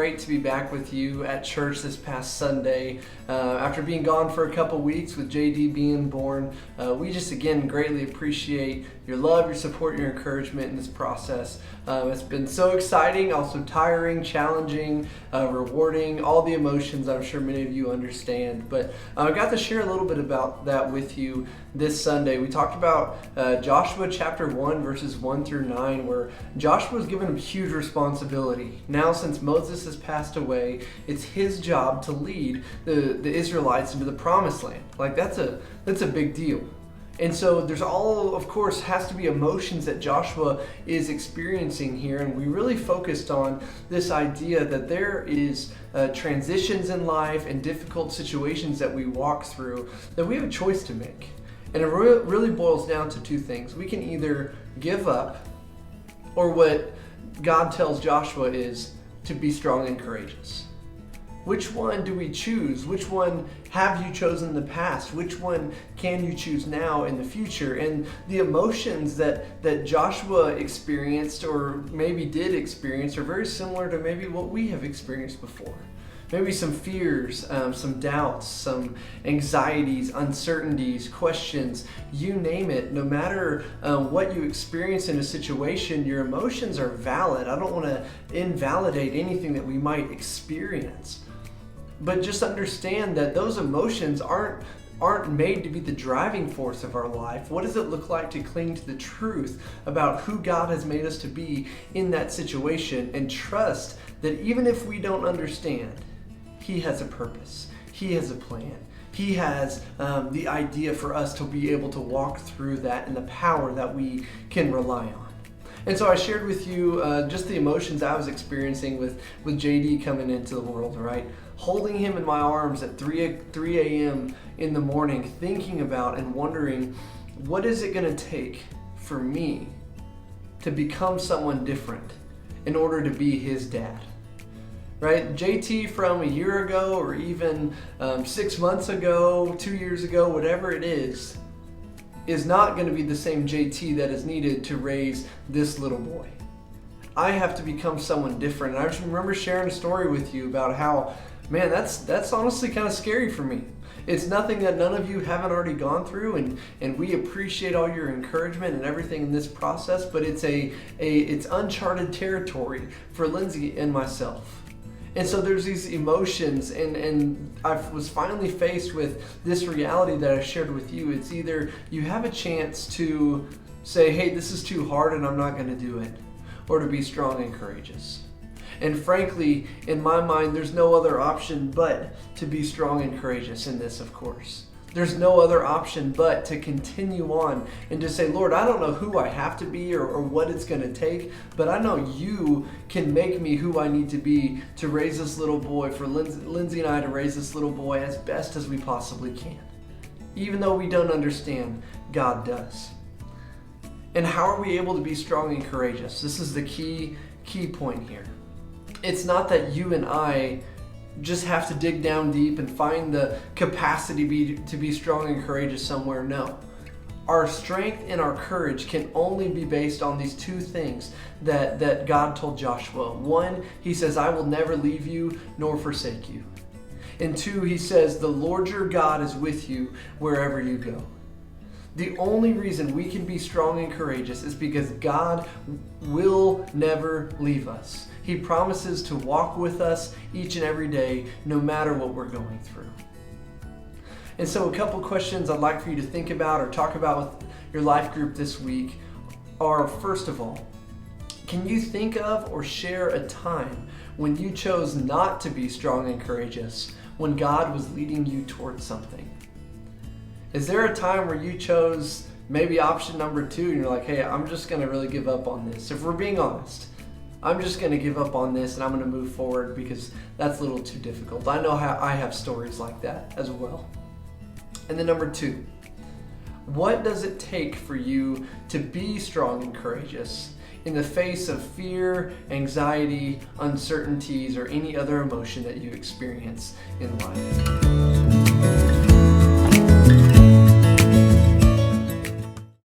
great to be back with you at church this past Sunday. After being gone for a couple weeks with JD being born, we just again greatly appreciate your love, your support, your encouragement in this process. It's been so exciting, also tiring, challenging, rewarding, all the emotions I'm sure many of you understand. But I got to share a little bit about that with you this Sunday. We talked about Joshua chapter 1 verses 1 through 9, where Joshua was given a huge responsibility. Now, since Moses has passed away, it's his job to lead the Israelites into the promised land. Like that's a big deal. And so there's of course, has to be emotions that Joshua is experiencing here. And we really focused on this idea that there is transitions in life and difficult situations that we walk through that we have a choice to make. And it really boils down to two things. We can either give up, or what God tells Joshua is to be strong and courageous. Which one do we choose? Which one have you chosen in the past? Which one can you choose now in the future? And the emotions that Joshua experienced, or maybe did experience, are very similar to maybe what we have experienced before. Maybe some fears, some doubts, some anxieties, uncertainties, questions, you name it. No matter what you experience in a situation, your emotions are valid. I don't want to invalidate anything that we might experience. But just understand that those emotions aren't made to be the driving force of our life. What does it look like to cling to the truth about who God has made us to be in that situation, and trust that even if we don't understand, He has a purpose. He has a plan. He has the idea for us to be able to walk through that and the power that we can rely on. And so I shared with you just the emotions I was experiencing with JD coming into the world, right? Holding him in my arms at 3 a.m. in the morning, thinking about and wondering, what is it going to take for me to become someone different in order to be his dad? Right? JT from a year ago, or even 6 months ago, 2 years ago, whatever it is not going to be the same JT that is needed to raise this little boy. I have to become someone different. And I just remember sharing a story with you about how, man, that's honestly kind of scary for me. It's nothing that none of you haven't already gone through, and we appreciate all your encouragement and everything in this process, but it's uncharted territory for Lindsay and myself. And so there's these emotions, and I was finally faced with this reality that I shared with you. It's either you have a chance to say, hey, this is too hard and I'm not going to do it, or to be strong and courageous. And frankly, in my mind, there's no other option but to be strong and courageous in this, of course. There's no other option but to continue on and to say, Lord, I don't know who I have to be or what it's going to take, but I know you can make me who I need to be to raise this little boy, for Lindsay and I to raise this little boy as best as we possibly can. Even though we don't understand, God does. And how are we able to be strong and courageous? This is the key point here. It's not that you and I just have to dig down deep and find the capacity to be strong and courageous somewhere. No. Our strength and our courage can only be based on these two things that God told Joshua. One, he says, I will never leave you nor forsake you. And two, he says, the Lord your God is with you wherever you go. The only reason we can be strong and courageous is because God will never leave us. He promises to walk with us each and every day, no matter what we're going through. And so a couple questions I'd like for you to think about or talk about with your life group this week are, first of all, can you think of or share a time when you chose not to be strong and courageous when God was leading you towards something? Is there a time where you chose maybe option number 2 and you're like, hey, I'm just going to really give up on this? If we're being honest, I'm just going to give up on this and I'm going to move forward because that's a little too difficult. I know how I have stories like that as well. And then number 2, what does it take for you to be strong and courageous in the face of fear, anxiety, uncertainties, or any other emotion that you experience in life?